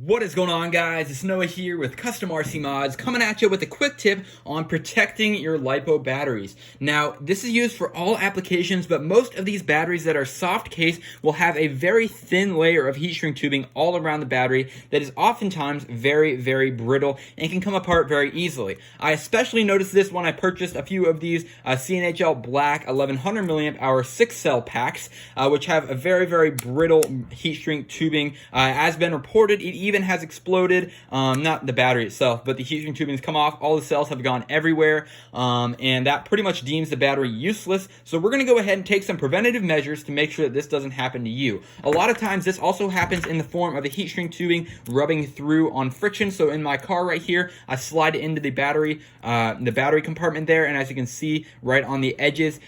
What is going on, guys? It's Noah here with CustomRCMods, coming at you with a quick tip on protecting your LiPo batteries. Now, this is used for all applications, but most of these batteries that are soft case will have a very thin layer of heat shrink tubing all around the battery that is oftentimes very, very brittle and can come apart very easily. I especially noticed this when I purchased a few of these CNHL Black 1100 milliamp hour 6-cell packs, which have a very, very brittle heat shrink tubing. As been reported, it even has exploded, not the battery itself, but the heat shrink tubing has come off. All the cells have gone everywhere, and that pretty much deems the battery useless. So we're going to go ahead and take some preventative measures to make sure that this doesn't happen to you. A lot of times this also happens in the form of the heat shrink tubing rubbing through on friction. So in my car right here, I slide it into the battery compartment there, and as you can see right on the edges,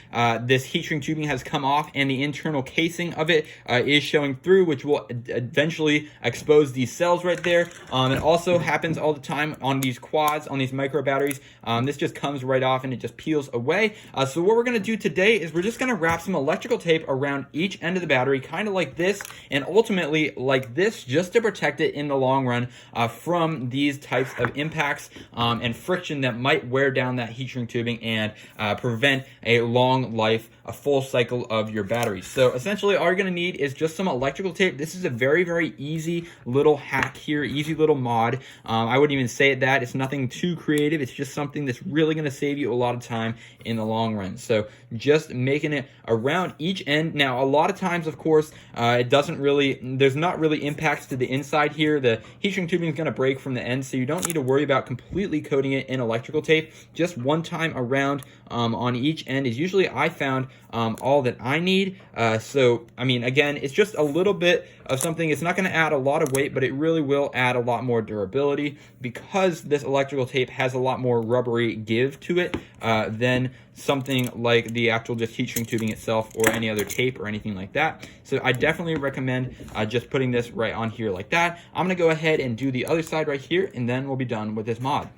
this heat shrink tubing has come off, and the internal casing of it is showing through, which will eventually expose these cells right there. It also happens all the time on these quads, on these micro batteries. This just comes right off and it just peels away. So what we're going to do today is we're just going to wrap some electrical tape around each end of the battery, kind of like this, and ultimately like this, just to protect it in the long run from these types of impacts and friction that might wear down that heat shrink tubing and prevent a long life, a full cycle of your batteries. So essentially all you're going to need is just some electrical tape. This is a very, very easy little hack here, easy little mod. I wouldn't even say that. It's nothing too creative. It's just something that's really going to save you a lot of time in the long run. So just making it around each end. Now, a lot of times, of course, there's not really impacts to the inside here. The heat shrink tubing is going to break from the end, so you don't need to worry about completely coating it in electrical tape. Just one time around on each end is usually, I found, all that I need. So, I mean, again, it's just a little bit of something. It's not going to add a lot of weight, but it really will add a lot more durability because this electrical tape has a lot more rubbery give to it than something like the actual just heat shrink tubing itself or any other tape or anything like that. So I definitely recommend just putting this right on here like that. I'm going to go ahead and do the other side right here, and then we'll be done with this mod.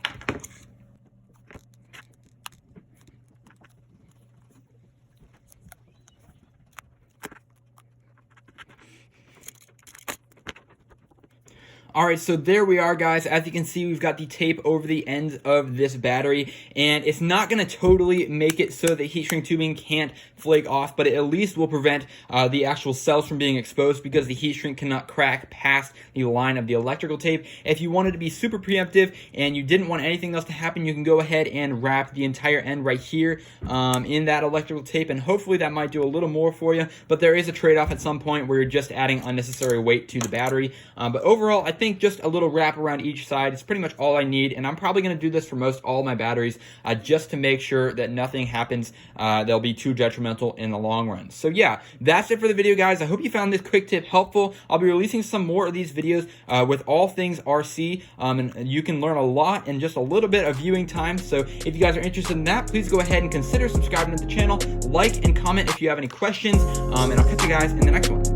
All right, so there we are, guys. As you can see, we've got the tape over the ends of this battery, and it's not going to totally make it so the heat shrink tubing can't flake off, but it at least will prevent the actual cells from being exposed because the heat shrink cannot crack past the line of the electrical tape. If you wanted to be super preemptive and you didn't want anything else to happen, you can go ahead and wrap the entire end right here in that electrical tape, and hopefully that might do a little more for you, but there is a trade-off at some point where you're just adding unnecessary weight to the battery. But overall, I think just a little wrap around each side is pretty much all I need, and I'm probably going to do this for most all my batteries just to make sure that nothing happens that'll be too detrimental in the long run. So yeah, that's it for the video, guys. I hope you found this quick tip helpful. I'll be releasing some more of these videos with all things RC, and you can learn a lot in just a little bit of viewing time. So if you guys are interested in that, please go ahead and consider subscribing to the channel, like and comment if you have any questions, and I'll catch you guys in the next one.